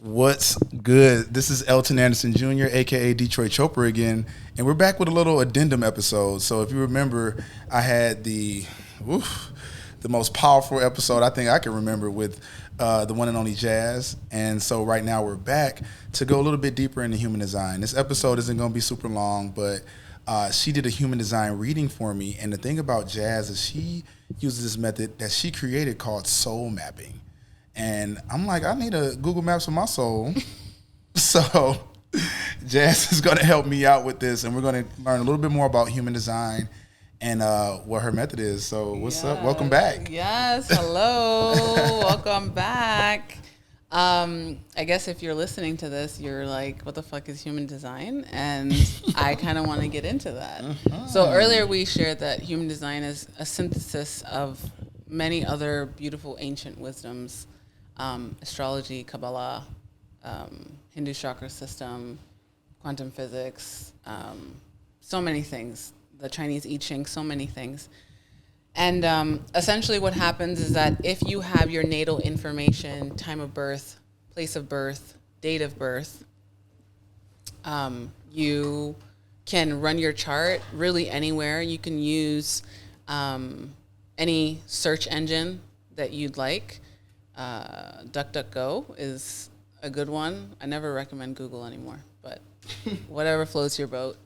What's good? This is Elton Anderson Jr., aka Detroit Chopra again, and we're back with a little addendum episode. So if you remember, I had the most powerful episode I think I can remember with the one and only Jazz, and so right now we're back to go a little bit deeper into human design. This episode isn't going to be super long, but she did a human design reading for me, and the thing about Jazz is she uses this method that she created called soul mapping. And I'm like, I need a Google Maps for my soul. So Jazz is going to help me out with this, and we're going to learn a little bit more about human design and what her method is. So what's up? Welcome back. Yes, hello. Welcome back. I guess if you're listening to this, you're like, what the fuck is human design? And I kind of want to get into that. So earlier we shared that human design is a synthesis of many other beautiful ancient wisdoms. Astrology, Kabbalah, Hindu chakra system, quantum physics, so many things. The Chinese I Ching, so many things. And essentially what happens is that if you have your natal information, time of birth, place of birth, date of birth, you can run your chart really anywhere. You can use any search engine that you'd like. DuckDuckGo is a good one. I never recommend Google anymore, but whatever floats your boat.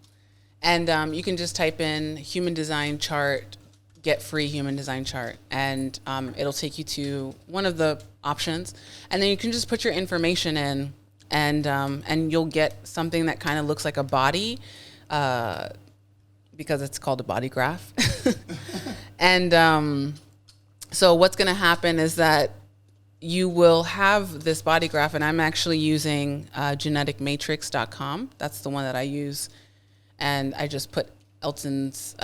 And you can just type in human design chart, get free human design chart, and it'll take you to one of the options. And then you can just put your information in, and you'll get something that kind of looks like a body, because it's called a body graph. And so what's going to happen is that you will have this body graph, and I'm actually using geneticmatrix.com. That's the one that I use. And I just put Elton's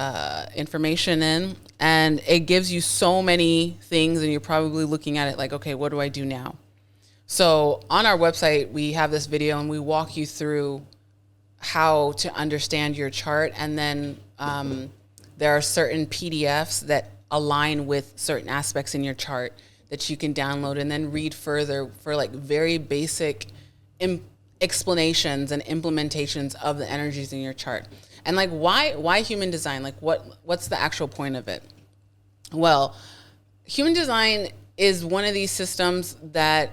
information in, and it gives you so many things, and you're probably looking at it like, okay, what do I do now? So on our website, we have this video, and we walk you through how to understand your chart. And then there are certain PDFs that align with certain aspects in your chart that you can download and then read further for like very basic explanations and implementations of the energies in your chart. And like, why human design? Like what's the actual point of it? Well, human design is one of these systems that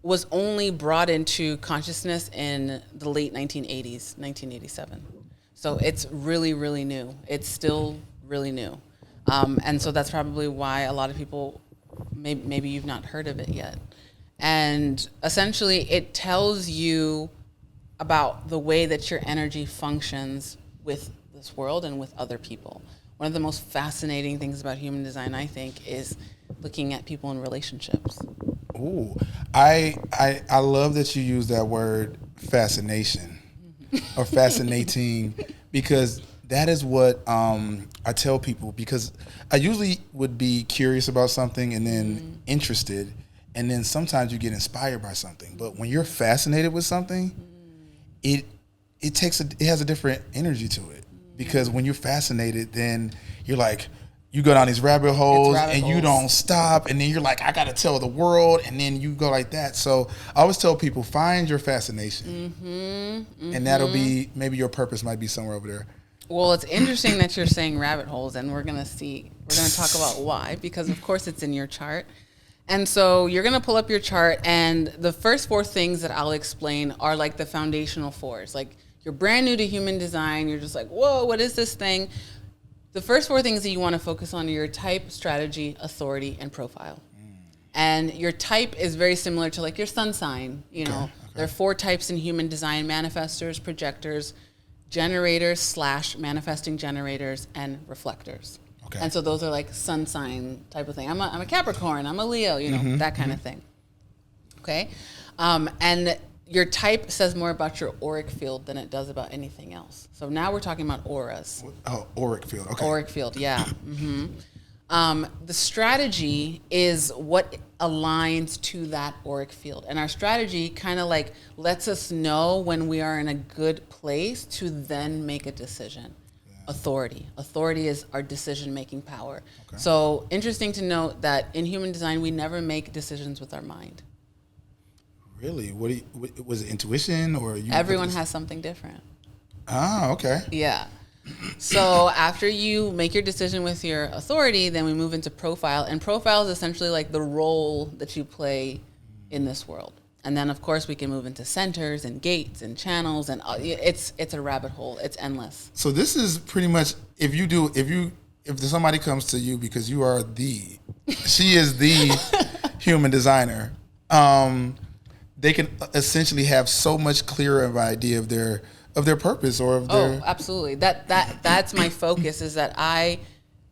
was only brought into consciousness in the late 1980s, 1987. So it's really, really new. It's still really new. And so that's probably why a lot of people, maybe you've not heard of it yet. And essentially it tells you about the way that your energy functions with this world and with other people. One of the most fascinating things about human design, I think, is looking at people in relationships. Ooh, I love that you use that word fascination or fascinating, because that is what I tell people, because I usually would be curious about something and then interested, and then sometimes you get inspired by something. But when you're fascinated with something, it has a different energy to it. Because when you're fascinated, then you're like, you go down these rabbit holes you don't stop, and then you're like, I gotta tell the world, and then you go like that. So I always tell people, find your fascination, and that'll be, maybe your purpose might be somewhere over there. Well, it's interesting that you're saying rabbit holes, and we're gonna talk about why, because of course it's in your chart. And so you're gonna pull up your chart, and the first four things that I'll explain are like the foundational fours. Like, you're brand new to human design, you're just like, whoa, what is this thing? The first four things that you want to focus on are your type, strategy, authority, and profile. And your type is very similar to like your sun sign. You know, okay. There are four types in human design: manifestors, projectors, generators / manifesting generators, and reflectors. Okay. And so those are like sun sign type of thing. I'm a Capricorn, I'm a Leo, you know, that kind of thing. Okay. And your type says more about your auric field than it does about anything else. So now we're talking about auras. Oh, auric field. Okay. Auric field, yeah. The strategy is what aligns to that auric field. And our strategy kind of like lets us know when we are in a good place to then make a decision. Yeah. Authority is our decision-making power. Okay. So interesting to note that in human design, we never make decisions with our mind. Really? Was it intuition or you? Everyone has something different. Ah, okay. Yeah. So after you make your decision with your authority, then we move into profile. And profile is essentially like the role that you play in this world. And then, of course, we can move into centers and gates and channels. And it's a rabbit hole. It's endless. So this is pretty much, if somebody comes to you because you are she is the human designer, they can essentially have so much clearer of an idea of their purpose or of their... Oh, absolutely. That's my focus, is that I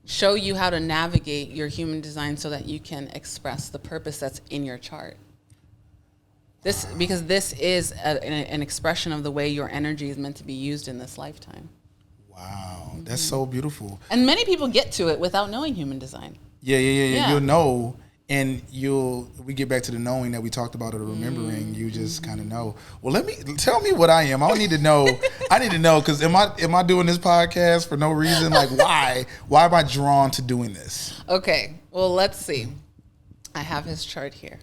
show you how to navigate your human design so that you can express the purpose that's in your chart. Because this is an expression of the way your energy is meant to be used in this lifetime. Wow, that's so beautiful. And many people get to it without knowing human design. Yeah. You'll know, and we get back to the knowing that we talked about, or the remembering. You just kind of know. Well, tell me what I am. I need to know. I need to know, because am I doing this podcast for no reason? Like, why? Why am I drawn to doing this? Okay. Well, let's see. I have his chart here.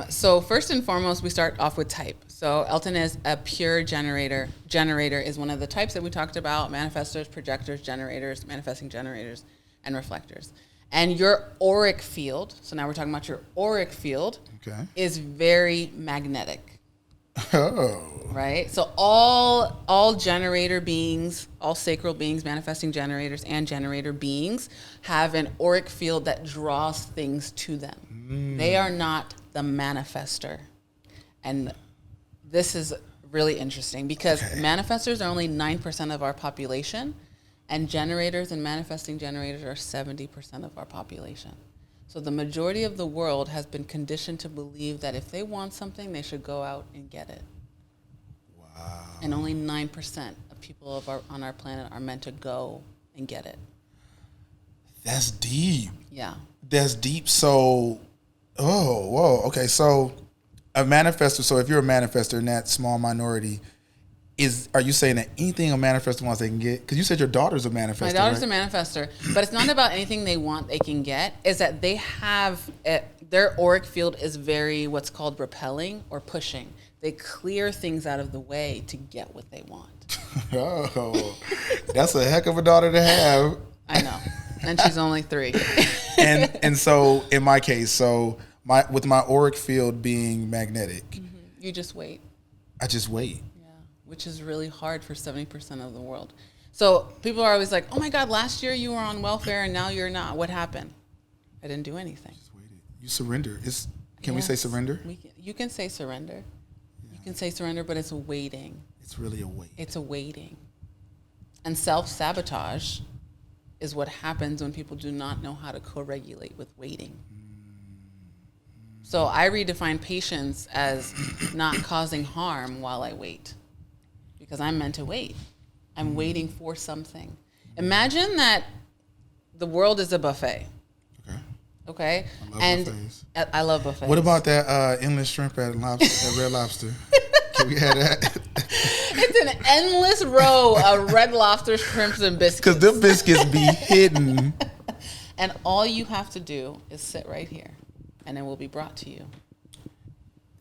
So first and foremost, we start off with type. So Elton is a pure generator. Generator is one of the types that we talked about: manifestors, projectors, generators, manifesting generators, and reflectors. And your auric field, so now we're talking about your auric field, is very magnetic. Oh. Right? So all generator beings, all sacral beings, manifesting generators, and generator beings have an auric field that draws things to them. They are not the manifester. And this is really interesting, because manifestors are only 9% of our population, and generators and manifesting generators are 70% of our population. So the majority of the world has been conditioned to believe that if they want something, they should go out and get it. Wow. And only 9% of people on our planet are meant to go and get it. That's deep. Yeah. That's deep. So, whoa. Okay, so a manifestor. So if you're a manifestor in that small minority, are you saying that anything a manifestor wants they can get? Because you said your daughter's a manifestor. My daughter's right? a manifestor, but it's not about anything they want they can get. Is that they have their auric field is very what's called repelling or pushing. They clear things out of the way to get what they want. Oh, that's a heck of a daughter to have. I know, and she's only 3. and so in my case, with my auric field being magnetic, you just wait. I just wait. Which is really hard for 70% of the world. So people are always like, oh my God, last year you were on welfare and now you're not. What happened? I didn't do anything. Just waited. You surrender. Can we say surrender? You can say surrender. Yeah. You can say surrender, but it's a waiting. It's really a wait. It's a waiting. And self-sabotage is what happens when people do not know how to co-regulate with waiting. So I redefine patience as not causing harm while I wait. Because I'm meant to wait. I'm waiting for something. Imagine that the world is a buffet. Okay? I love buffets. What about that endless shrimp at Red Lobster? Can we have that? It's an endless row of Red Lobster shrimps and biscuits. Because them biscuits be hidden. And all you have to do is sit right here, and it will be brought to you.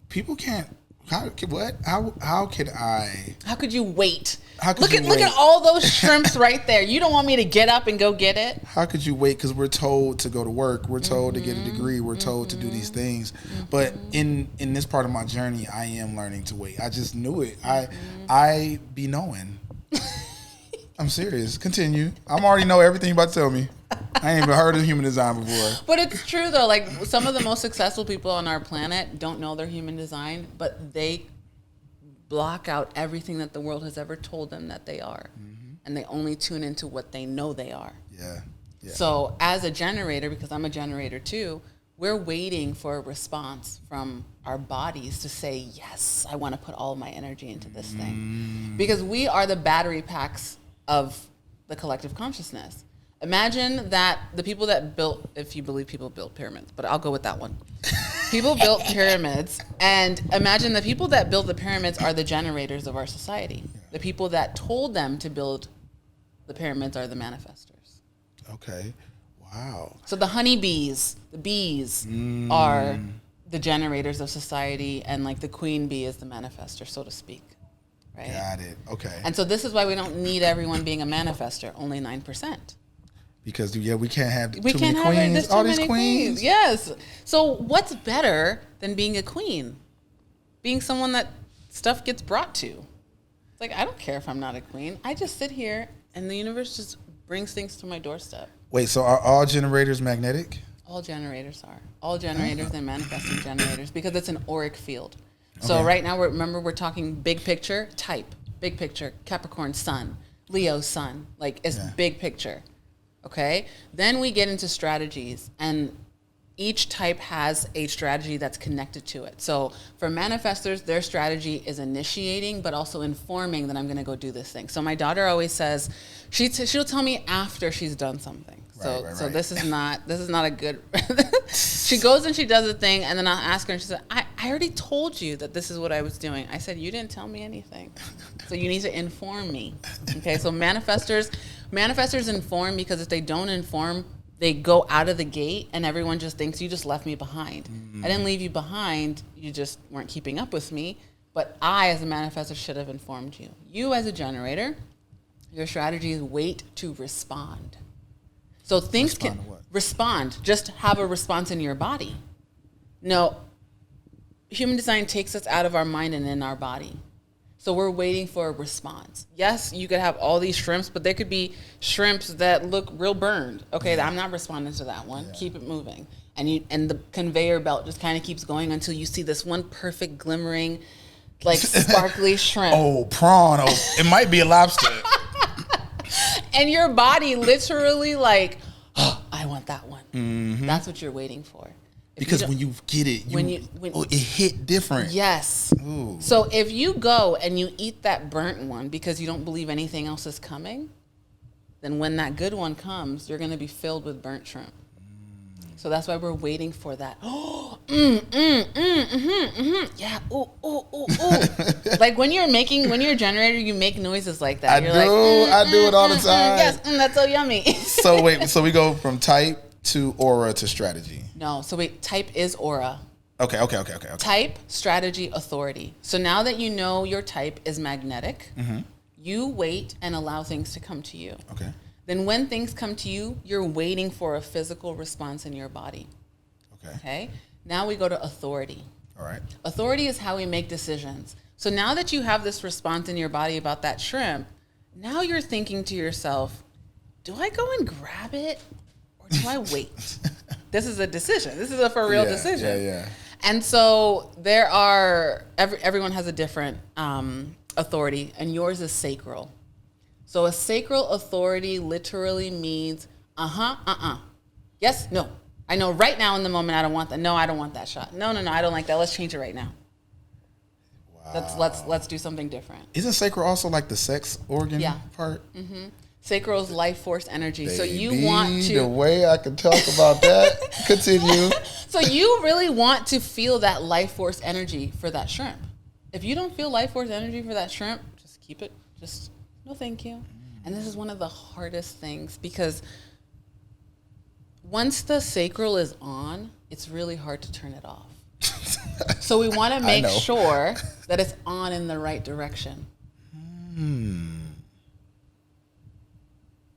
People can't. How could I? How could you wait? Look at all those shrimps right there. You don't want me to get up and go get it? How could you wait? Because we're told to go to work. We're told to get a degree. We're told to do these things. But in this part of my journey, I am learning to wait. I just knew it. I be knowing. I'm serious. Continue. I already know everything you're about to tell me. I ain't even heard of human design before. But it's true, though. Like, some of the most successful people on our planet don't know their human design, but they block out everything that the world has ever told them that they are. And they only tune into what they know they are. Yeah. So as a generator, because I'm a generator too, we're waiting for a response from our bodies to say, yes, I want to put all of my energy into this thing. Because we are the battery packs of the collective consciousness. Imagine that the people that built, if you believe people built pyramids, but I'll go with that one. People built pyramids, and imagine the people that built the pyramids are the generators of our society. The people that told them to build the pyramids are the manifestors. Okay. Wow. So the honeybees, the bees, are the generators of society, and like the queen bee is the manifester, so to speak. Right? Got it. Okay. And so this is why we don't need everyone being a manifester, only 9%. Because we can't have We too can't many have queens. there's All too these many queens. Yes. So what's better than being a queen? Being someone that stuff gets brought to. It's like, I don't care if I'm not a queen. I just sit here and the universe just brings things to my doorstep. Wait, so are all generators magnetic? All generators are. All generators and manifesting generators, because it's an auric field. So right now, we're talking big picture, type, big picture, Capricorn sun, Leo sun, like it's big picture. Okay? Then we get into strategies, and each type has a strategy that's connected to it. So for manifestors, their strategy is initiating, but also informing that I'm going to go do this thing. So my daughter always says, she'll tell me after she's done something. So this is not a good. She goes and she does a thing, and then I'll ask her, and she said, I already told you that this is what I was doing. I said, you didn't tell me anything, so you need to inform me. Okay, so manifestors inform, because if they don't inform, they go out of the gate and everyone just thinks you just left me behind. Mm-hmm. I didn't leave you behind. You just weren't keeping up with me. But I, as a manifestor, should have informed you. You, as a generator, your strategy is wait to respond. So things can respond. Just have a response in your body. No, human design takes us out of our mind and in our body. So we're waiting for a response. Yes, you could have all these shrimps, but there could be shrimps that look real burned. Okay, I'm not responding to that one. Yeah. Keep it moving. And the conveyor belt just kind of keeps going until you see this one perfect glimmering, like sparkly shrimp. Oh, prawn. Oh, it might be a lobster. And your body literally like, oh, I want that one. Mm-hmm. That's what you're waiting for. Because when you get it, it hit different. Yes. Ooh. So if you go and you eat that burnt one because you don't believe anything else is coming, then when that good one comes, you're going to be filled with burnt shrimp. So that's why we're waiting for that. Oh, yeah. Ooh, ooh, ooh, ooh. Like when you're a generator, you make noises like that. I do it all the time. Yes, that's so yummy. So we go from type to aura to strategy. No, so wait, type is aura. Okay. Type, strategy, authority. So now that you know your type is magnetic, you wait and allow things to come to you. Okay. Then when things come to you, you're waiting for a physical response in your body. Okay. Now we go to authority. All right. Authority is how we make decisions. So now that you have this response in your body about that shrimp, now you're thinking to yourself, do I go and grab it or do I wait? This is a decision. This is a for real decision. Yeah. And so there are, everyone has a different authority, and yours is sacral. So a sacral authority literally means, yes, no. I know right now in the moment I don't want that. No, I don't want that shot. No, I don't like that. Let's change it right now. Wow. Let's do something different. Isn't sacral also like the sex organ part? Mm-hmm. Sacral is life force energy. Baby, so you want to... The way I can talk about that. Continue. So you really want to feel that life force energy for that shrimp. If you don't feel life force energy for that shrimp, just keep it. Just, no thank you. And this is one of the hardest things, because once the sacral is on, it's really hard to turn it off. So we want to make sure that it's on in the right direction.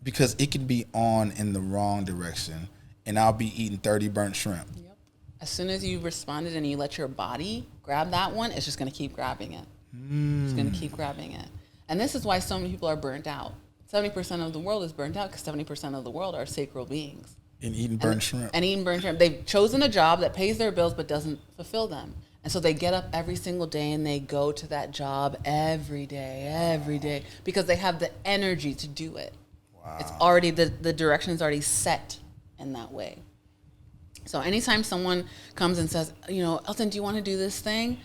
Because it can be on in the wrong direction, and I'll be eating 30 burnt shrimp. Yep. As soon as you responded and you let your body grab that one, it's just going to keep grabbing it. It's going to keep grabbing it. And this is why so many people are burnt out. 70% of the world is burnt out because 70% of the world are sacral beings. And eating burnt shrimp. They've chosen a job that pays their bills but doesn't fulfill them. And so they get up every single day and they go to that job every day, because they have the energy to do it. Wow. It's already, the direction is already set in that way. So anytime someone comes and says, Elton, do you want to do this thing?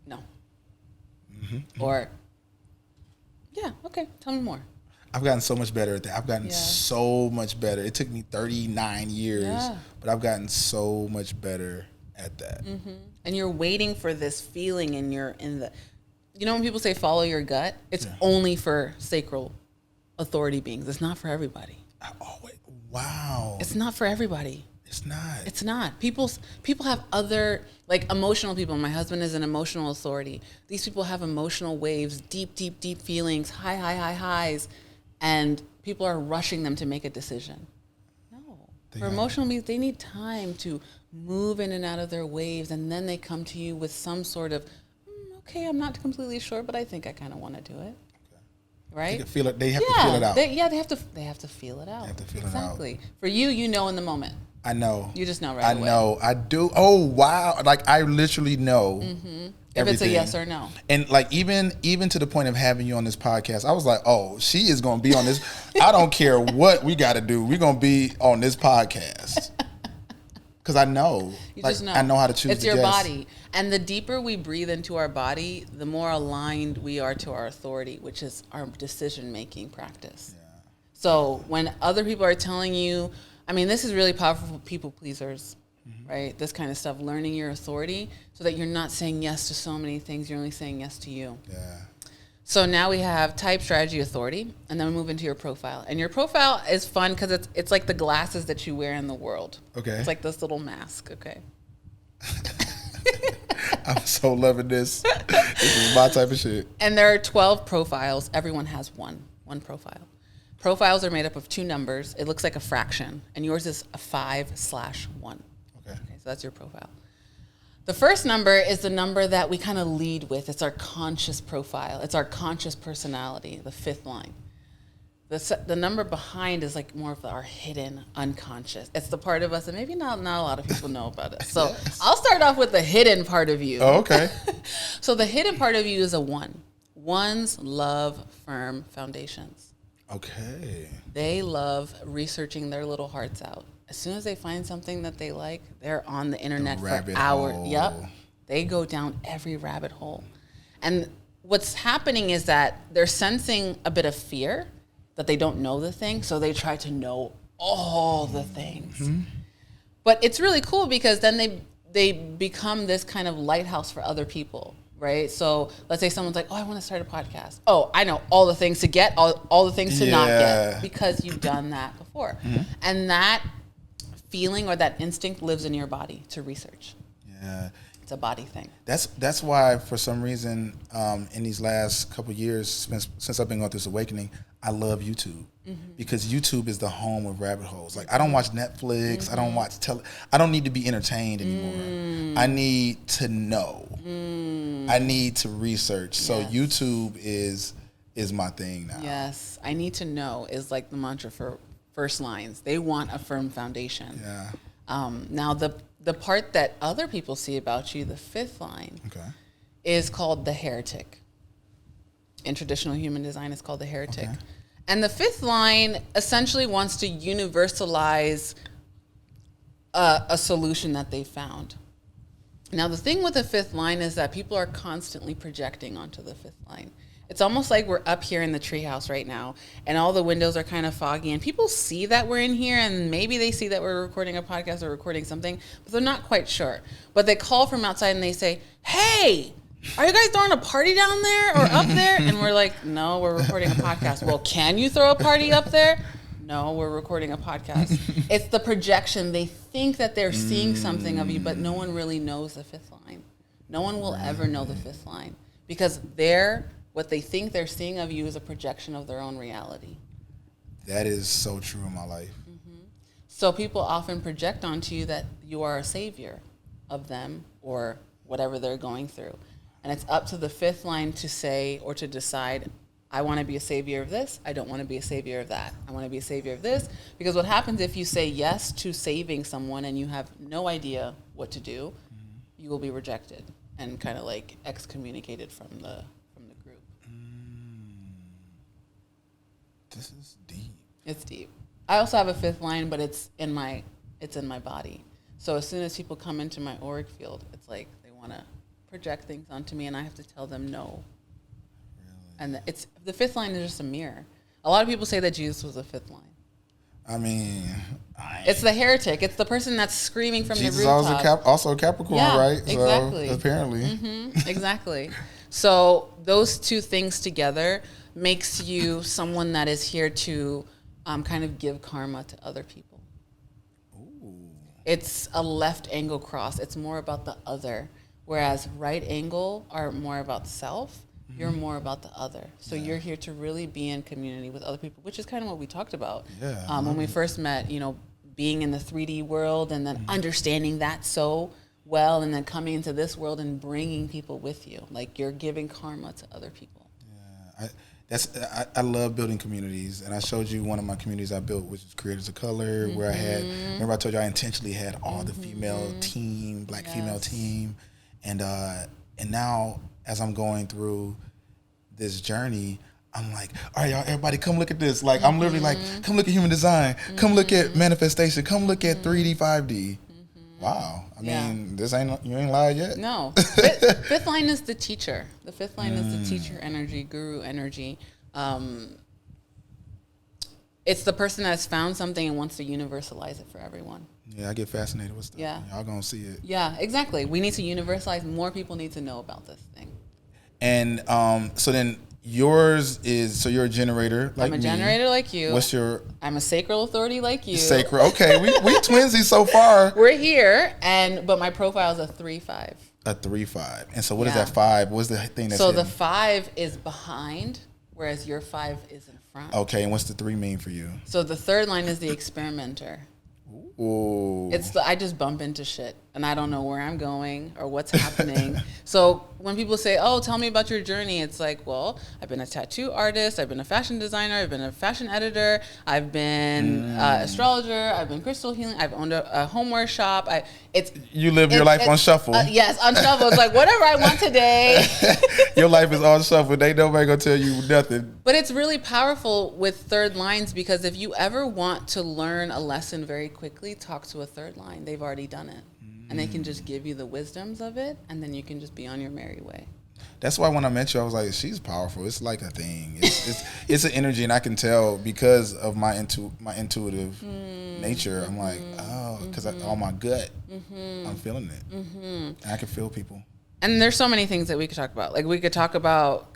No. Mm-hmm. Or, yeah, okay, tell me more. I've gotten so much better at that. I've gotten so much better. It took me 39 years, but I've gotten so much better at that. Mm-hmm. And you're waiting for this feeling in the, when people say follow your gut, it's only for sacral authority beings. It's not for everybody. Wow. It's not for everybody. It's not. It's not. People have other, like, emotional people. My husband is an emotional authority. These people have emotional waves, deep, deep, deep feelings, highs, and people are rushing them to make a decision. No. For emotional beings, they need time to move in and out of their waves, and then they come to you with some sort of, okay, I'm not completely sure, but I think I kind of want to do it. Right? They can feel it. They have to feel it out. They have to feel it out. They have to feel it out. Exactly. For you, you know in the moment. I know. You just know right away. I know. I do. Oh, wow. Like, I literally know If everything. it's a yes or no. And, like, even to the point of having you on this podcast, I was like, oh, she is going to be on this. I don't care what we got to do. We're going to be on this podcast. Because I know. You just know. I know how to choose It's the your guests. body. And the deeper we breathe into our body, the more aligned we are to our authority, which is our decision-making practice. Yeah. So when other people are telling you, I mean, this is really powerful for people pleasers, right? This kind of stuff, learning your authority so that you're not saying yes to so many things. You're only saying yes to you. Yeah. So now we have type, strategy, authority, and then we move into your profile. And your profile is fun because it's like the glasses that you wear in the world. Okay. It's like this little mask, okay? I'm so loving this. This is my type of shit. And there are 12 profiles. Everyone has one profile. Profiles are made up of two numbers. It looks like a fraction, and yours is a 5/1. Okay, so that's your profile. The first number is the number that we kind of lead with. It's our conscious profile. It's our conscious personality, the fifth line. The number behind is like more of our hidden unconscious. It's the part of us that maybe not a lot of people know about it. So yes. I'll start off with the hidden part of you. Oh, okay. So the hidden part of you is a 1. Ones love firm foundations. Okay. They love researching their little hearts out. As soon as they find something that they like, they're on the internet for hours. Yep. They go down every rabbit hole. And what's happening is that they're sensing a bit of fear that they don't know the thing, so they try to know all the things. Mm-hmm. But it's really cool because then they become this kind of lighthouse for other people, right? So let's say someone's like, oh, I want to start a podcast. Oh, I know all the things to get, all the things to not get, because you've done that before. Mm-hmm. And that feeling or that instinct lives in your body to research. Yeah. It's a body thing. That's why, for some reason, in these last couple of years, since I've been going through this awakening, I love YouTube. Mm-hmm. Because YouTube is the home of rabbit holes. Like, I don't watch Netflix. Mm-hmm. I don't watch I don't need to be entertained anymore. I need to know. I need to research. So yes. YouTube is my thing now. Yes. I need to know is like the mantra for first lines. They want a firm foundation. Yeah. Now, the part that other people see about you, the fifth line, is called the heretic. In traditional human design, it's called the heretic. Okay. And the fifth line essentially wants to universalize a solution that they found. Now, the thing with the fifth line is that people are constantly projecting onto the fifth line. It's almost like we're up here in the treehouse right now, and all the windows are kind of foggy, and people see that we're in here, and maybe they see that we're recording a podcast or recording something, but they're not quite sure. But they call from outside and they say, hey, are you guys throwing a party down there or up there? And we're like, no, we're recording a podcast. Well, can you throw a party up there? No, we're recording a podcast. It's the projection. They think that they're seeing something of you, but no one really knows the fifth line. No one will ever know the fifth line because what they think they're seeing of you is a projection of their own reality. That is so true in my life. Mm-hmm. So people often project onto you that you are a savior of them or whatever they're going through. And it's up to the fifth line to say or to decide, I want to be a savior of this. I don't want to be a savior of that. I want to be a savior of this. Because what happens if you say yes to saving someone and you have no idea what to do, you will be rejected and kind of like excommunicated from the group. This is deep. It's deep. I also have a fifth line, but it's in my body. So as soon as people come into my auric field, it's like they want to project things onto me, and I have to tell them no. Really? And the fifth line is just a mirror. A lot of people say that Jesus was a fifth line. I mean, it's the heretic. It's the person that's screaming from Jesus the rooftop. Jesus also a Capricorn, right? Exactly. So, apparently. Mm-hmm, exactly. So those two things together makes you someone that is here to kind of give karma to other people. Ooh. It's a left angle cross. It's more about the other. Whereas right angle are more about self. You're more about the other. So you're here to really be in community with other people, which is kind of what we talked about. Yeah, When we first met, being in the 3D world and then understanding that so well, and then coming into this world and bringing people with you. Like, you're giving karma to other people. Yeah, I love building communities, and I showed you one of my communities I built, which is Creators of Color, where I had, remember I told you I intentionally had all the female team, black female team, and now as I'm going through this journey, I'm like, all right, y'all, everybody come look at this. Like, I'm literally like, come look at human design, come look at manifestation, come look at 3D, 5D. Wow. I mean, you ain't lied yet. No. Fifth line is the teacher. The fifth line is the teacher energy, guru energy. It's the person that's found something and wants to universalize it for everyone. Yeah, I get fascinated with stuff. Yeah. Y'all gonna see it. Yeah, exactly. We need to universalize. More people need to know about this thing. And so then yours is, so you're a generator like me. I'm a generator like you. What's your? I'm a sacral authority like you. Sacral. Okay, we twinsies so far. We're here, but my profile is a 3-5. A 3-5. And so what is that 5? What's the thing that's So hidden? the 5 is behind, whereas your 5 is in front. Okay, and what's the 3 mean for you? So the third line is the experimenter. Ooh. I just bump into shit and I don't know where I'm going or what's happening. So when people say, oh, tell me about your journey, it's like, well, I've been a tattoo artist, I've been a fashion designer, I've been a fashion editor, I've been astrologer, I've been crystal healing, I've owned a homeware shop. You live your life on shuffle. Yes, on shuffle. It's like, whatever I want today. Your life is on shuffle. They nobody gonna tell you nothing. But it's really powerful with third lines, because if you ever want to learn a lesson very quickly, talk to a third line. They've already done it. And they can just give you the wisdoms of it, and then you can just be on your merry way. That's why when I met you, I was like, she's powerful. It's like a thing. It's an energy, and I can tell because of my intuitive nature. I'm like, oh, because on my gut, I'm feeling it. And I can feel people. And there's so many things that we could talk about. Like, we could talk about,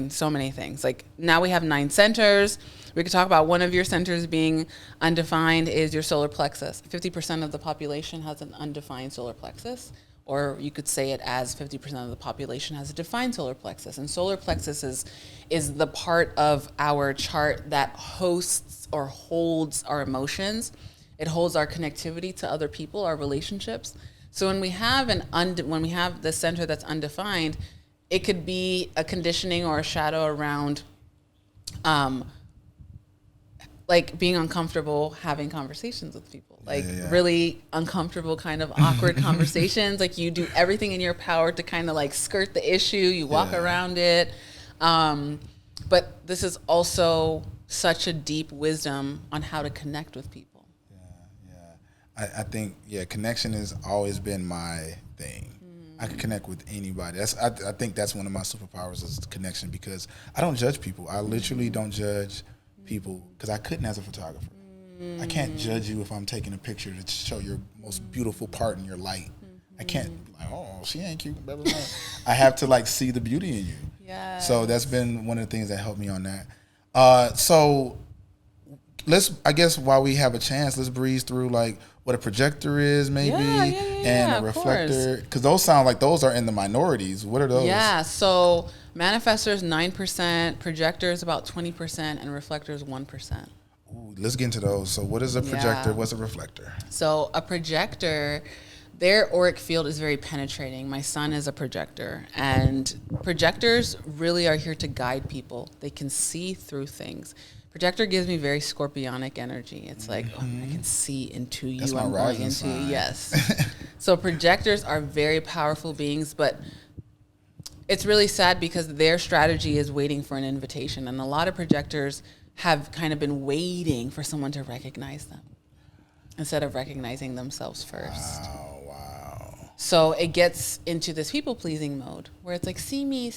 so many things. Like, now we have 9 centers. We could talk about one of your centers being undefined is your solar plexus. 50% of the population has an undefined solar plexus, or you could say it as 50% of the population has a defined solar plexus. And solar plexus is the part of our chart that hosts or holds our emotions. It holds our connectivity to other people, our relationships. So when we have when we have the center that's undefined, it could be a conditioning or a shadow around like being uncomfortable having conversations with people, like really uncomfortable kind of awkward conversations. Like, you do everything in your power to kind of like skirt the issue, you walk around it. But this is also such a deep wisdom on how to connect with people. I think, connection has always been my thing. I can connect with anybody. I think that's one of my superpowers is connection, because I don't judge people. I literally don't judge people, because I couldn't as a photographer. I can't judge you if I'm taking a picture to show your most beautiful part in your light. I can't be like, oh, she ain't cute, blah, blah, blah. I have to like see the beauty in you. Yeah. So that's been one of the things that helped me on that. So I guess while we have a chance, let's breeze through like what a projector is maybe, and a reflector, because those sound like those are in the minorities. What are those? Yeah, so manifestors 9%, projectors about 20%, and reflectors 1%. Ooh, let's get into those. So what is a projector? What's a reflector? So a projector, their auric field is very penetrating. My son is a projector, and projectors really are here to guide people. They can see through things. Projector gives me very scorpionic energy. It's like, I can see into you. That's my rising sign. Yes. So projectors are very powerful beings, but it's really sad because their strategy is waiting for an invitation. And a lot of projectors have kind of been waiting for someone to recognize them instead of recognizing themselves first. Wow. So it gets into this people-pleasing mode where it's like, see me.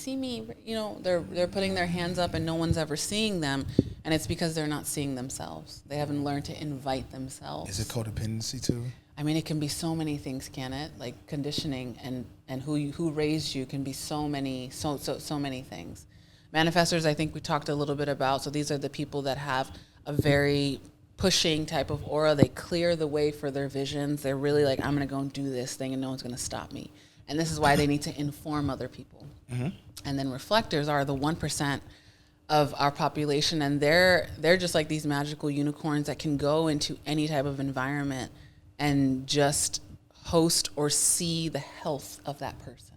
You know, they're putting their hands up and no one's ever seeing them. And it's because they're not seeing themselves. They haven't learned to invite themselves. Is it codependency too? I mean, it can be so many things, can it? Like conditioning and who raised you can be so many things. Manifestors, I think we talked a little bit about. So these are the people that have a very pushing type of aura. They clear the way for their visions. They're really like, I'm going to go and do this thing and no one's going to stop me. And this is why they need to inform other people. Mm-hmm. And then reflectors are the 1% of our population, and they're just like these magical unicorns that can go into any type of environment and just host or see the health of that person.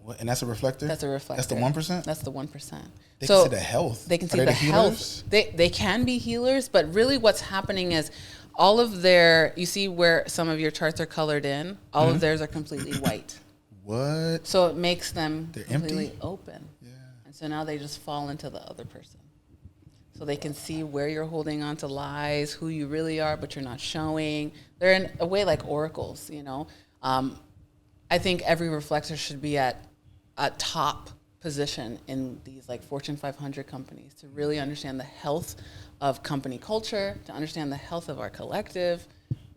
What? And that's a reflector? That's a reflector. That's the 1%? That's the 1%. They can see the health. They can see the health. They can be healers, but really what's happening is all of their, you see where some of your charts are colored in, all of theirs are completely white. What? So it makes them They're completely empty? open. Yeah. And so now they just fall into the other person. So they can see where you're holding on to lies, who you really are, but you're not showing. They're in a way like oracles, you know. I think every reflector should be at a top position in these like Fortune 500 companies to really understand the health of company culture, to understand the health of our collective,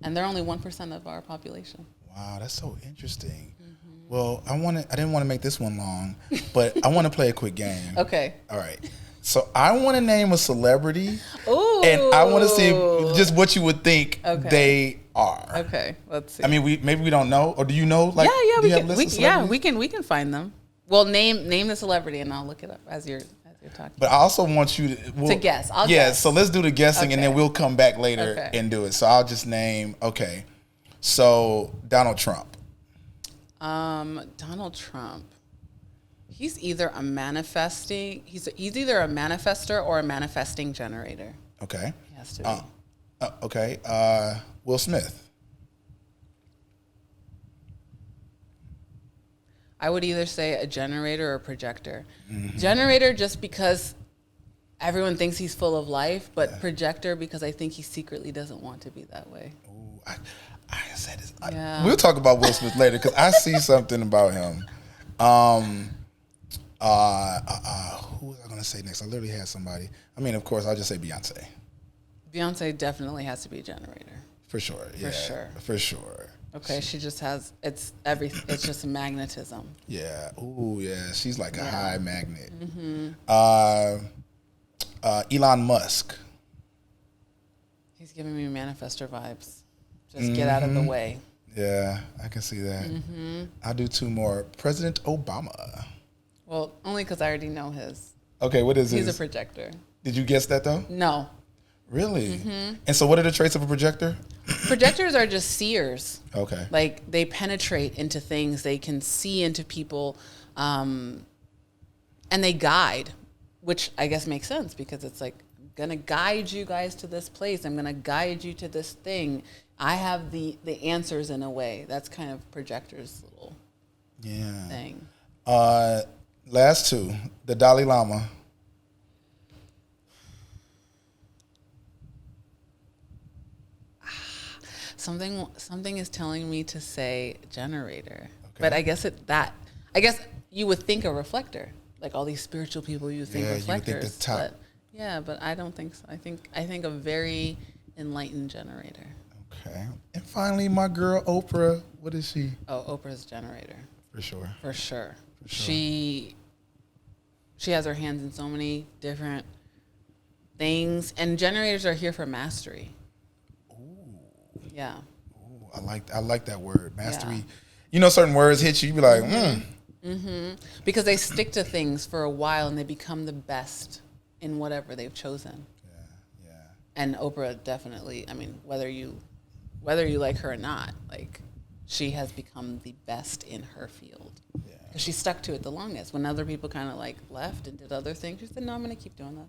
and they're only 1% of our population. Wow, that's so interesting. Mm-hmm. Well, I didn't want to make this one long, but I want to play a quick game. Okay. All right. So I want to name a celebrity, Ooh. and I want to see just what you would think they are. Okay, let's see. I mean, maybe we don't know, or do you know? Like, we can find them. Well, name the celebrity, and I'll look it up as you're talking. But I also want you to guess. I'll guess. guess. So let's do the guessing, and then we'll come back later and do it. So I'll just name. Okay, so Donald Trump. Donald Trump. He's either a manifesting. He's either a manifester or a manifesting generator. Okay. He has to be. Okay. Will Smith. I would either say a generator or a projector. Mm-hmm. Generator just because everyone thinks he's full of life, but projector because I think he secretly doesn't want to be that way. Ooh, I said this. Yeah. We'll talk about Will Smith later because I see something about him. Who was I going to say next? I literally had somebody. I mean, of course, I'll just say Beyonce. Beyonce definitely has to be a generator. For sure. Yeah. For sure. Okay, she just has, it's everything. It's just magnetism. Yeah. Ooh, yeah. She's like a high magnet. Mm-hmm. Elon Musk. He's giving me manifestor vibes. Just get out of the way. Yeah, I can see that. Mm-hmm. I'll do two more. President Obama. Well, only because I already know his. Okay, what is his? He's a projector. Did you guess that, though? No. Really? Mm-hmm. And so what are the traits of a projector? Projectors are just seers. Okay. Like, they penetrate into things. They can see into people. And they guide, which I guess makes sense because it's like, I'm going to guide you guys to this place. I'm going to guide you to this thing. I have the answers in a way. That's kind of projector's little thing. Last two. The Dalai Lama. Something is telling me to say generator, but I guess you would think a reflector, like all these spiritual people. You think reflectors, you would think the top. But I don't think so. I think a very enlightened generator. Okay, and finally, my girl Oprah. What is she? Oh, Oprah's generator. For sure. She has her hands in so many different things, and generators are here for mastery. Yeah. Ooh, I like that word, mastery. Yeah. You know, certain words hit you. You be like, because they stick to things for a while and they become the best in whatever they've chosen. Yeah. And Oprah definitely. I mean, whether you like her or not, like she has become the best in her field. Yeah. Because she stuck to it the longest. When other people kind of like left and did other things, she said, "No, I'm going to keep doing this."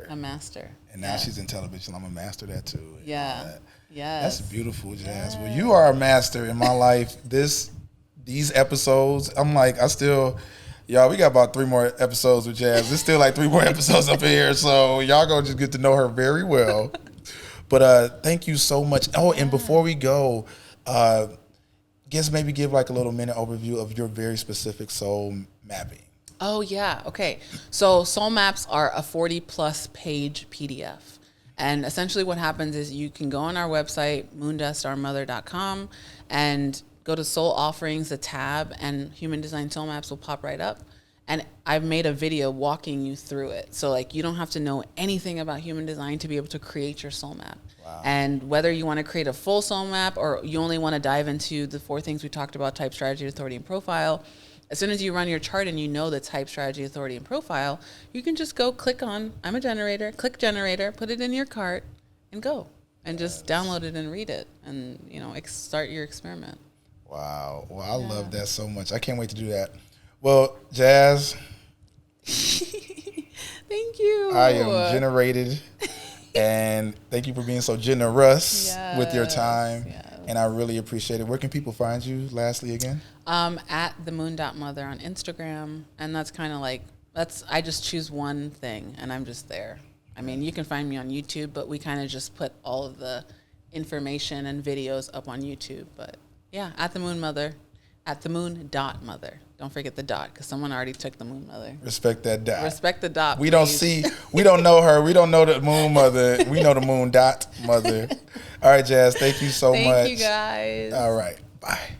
A master. And now she's in television. I'm a master that too. Yeah. That's beautiful, Jazz. Yes. Well, you are a master in my life. These episodes, I'm like, y'all, we got about 3 more episodes with Jazz. There's still like 3 more episodes up here. So y'all gonna just get to know her very well. But thank you so much. Oh, and before we go, maybe give like a little minute overview of your very specific soul mapping. Oh, yeah. Okay. So soul maps are a 40-plus page PDF. And essentially what happens is you can go on our website, moondustarmother.com, and go to Soul Offerings, the tab, and Human Design Soul Maps will pop right up. And I've made a video walking you through it. So like you don't have to know anything about human design to be able to create your soul map. Wow. And whether you want to create a full soul map or you only want to dive into the 4 things we talked about, type, strategy, authority, and profile, as soon as you run your chart and you know the type, strategy, authority, and profile, you can just go click on, I'm a generator, click generator, put it in your cart, and go. And just download it and read it and, start your experiment. Wow. Well, I love that so much. I can't wait to do that. Well, Jazz. Thank you. I am generated. And thank you for being so generous with your time. Yes. And I really appreciate it. Where can people find you, lastly, again? At themoon.mother on Instagram. And that's kind of like, I just choose one thing and I'm just there. I mean, you can find me on YouTube, but we kind of just put all of the information and videos up on YouTube. But yeah, at the moon mother, at the moon.mother. Don't forget the dot, because someone already took the moon mother. Respect that dot. Respect the dot. We don't know her. We don't know the moon mother. We know the moon dot mother. All right, Jazz. Thank you so much. Thank you, guys. All right. Bye.